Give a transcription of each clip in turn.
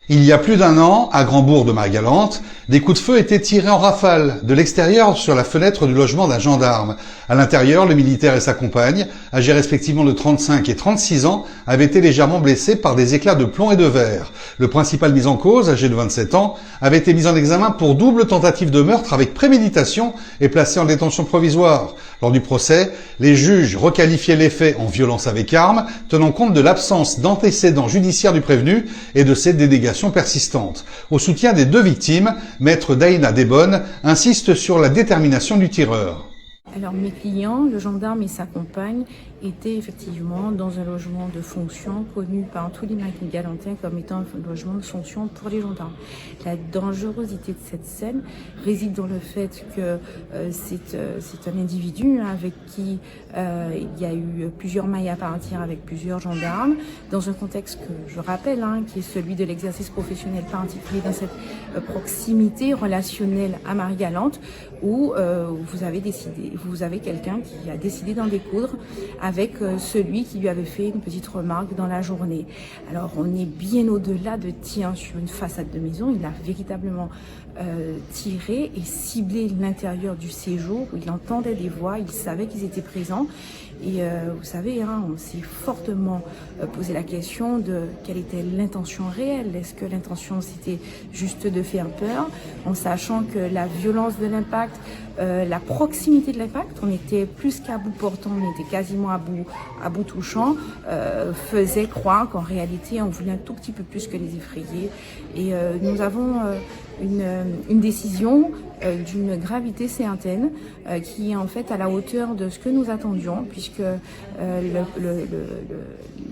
Il y a plus d'un an, à Grand-Bourg de Margalante, des coups de feu étaient tirés en rafale de l'extérieur sur la fenêtre du logement d'un gendarme. À l'intérieur, le militaire et sa compagne, âgés respectivement de 35 et 36 ans, avaient été légèrement blessés par des éclats de plomb et de verre. Le principal mis en cause, âgé de 27 ans, avait été mis en examen pour double tentative de meurtre avec préméditation et placé en détention provisoire. Lors du procès, les juges requalifiaient les faits en violence avec arme, tenant compte de l'absence d'antécédents judiciaires du prévenu et de ses dénégations persistantes. Au soutien des deux victimes, maître Daïna Desbonnes insiste sur la détermination du tireur. Alors mes clients, le gendarme et sa compagne, étaient effectivement dans un logement de fonction connu par tous les Margalantins comme étant un logement de fonction pour les gendarmes. La dangerosité de cette scène réside dans le fait que c'est un individu avec qui il y a eu plusieurs mailles à partir avec plusieurs gendarmes, dans un contexte que je rappelle, qui est celui de l'exercice professionnel particulier dans cette proximité relationnelle à Margalante, où vous avez quelqu'un qui a décidé d'en découdre avec celui qui lui avait fait une petite remarque dans la journée. Alors on est bien au-delà de tir sur une façade de maison, il a véritablement tiré et ciblé l'intérieur du séjour, où il entendait des voix, il savait qu'ils étaient présents. Et vous savez, on s'est fortement posé la question de quelle était l'intention réelle. Est-ce que l'intention c'était juste de faire peur, en sachant que la violence de l'impact, la proximité de l'impact, on était plus qu'à bout portant, on était quasiment à bout touchant, faisait croire qu'en réalité on voulait un tout petit peu plus que les effrayer. Et nous avons une décision d'une gravité certaine qui est en fait à la hauteur de ce que nous attendions, puisque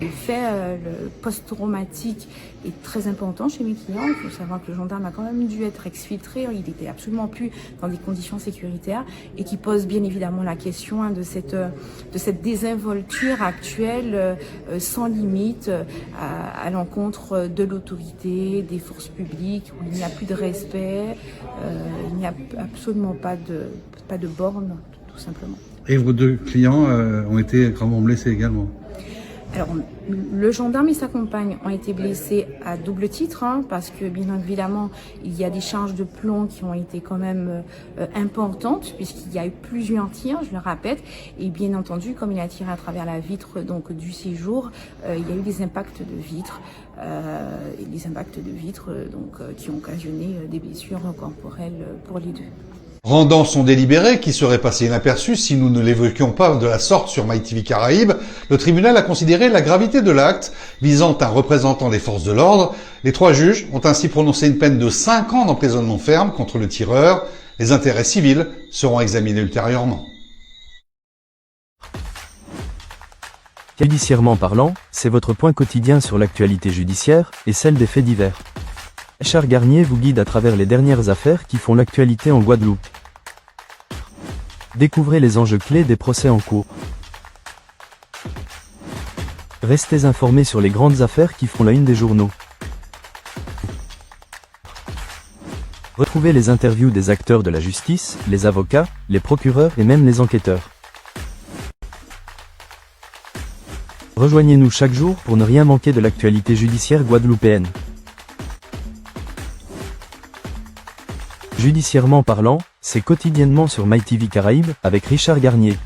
l'effet post-traumatique est très important chez mes clients. Il faut savoir que le gendarme a quand même dû être exfiltré, il n'était absolument plus dans des conditions sécuritaires, et qui pose bien évidemment la question de cette désinvolture actuelle sans limite à l'encontre de l'autorité, des forces publiques, où il n'y a plus de respect, il n'y a absolument pas de borne, tout simplement. Et vos deux clients ont été gravement blessés également? Alors, le gendarme et sa compagne ont été blessés à double titre, parce que bien évidemment, il y a des charges de plomb qui ont été quand même importantes, puisqu'il y a eu plusieurs tirs, je le répète, et bien entendu, comme il a tiré à travers la vitre du séjour, il y a eu des impacts de vitres, qui ont occasionné des blessures corporelles pour les deux. Rendant son délibéré, qui serait passé inaperçu si nous ne l'évoquions pas de la sorte sur MyTV Caraïbes, le tribunal a considéré la gravité de l'acte visant un représentant des forces de l'ordre. Les trois juges ont ainsi prononcé une peine de 5 ans d'emprisonnement ferme contre le tireur. Les intérêts civils seront examinés ultérieurement. Judiciairement parlant, c'est votre point quotidien sur l'actualité judiciaire et celle des faits divers. Richard Garnier vous guide à travers les dernières affaires qui font l'actualité en Guadeloupe. Découvrez les enjeux clés des procès en cours. Restez informés sur les grandes affaires qui font la une des journaux. Retrouvez les interviews des acteurs de la justice, les avocats, les procureurs et même les enquêteurs. Rejoignez-nous chaque jour pour ne rien manquer de l'actualité judiciaire guadeloupéenne. Judiciairement parlant, c'est quotidiennement sur MyTV Caraïbes avec Richard Garnier.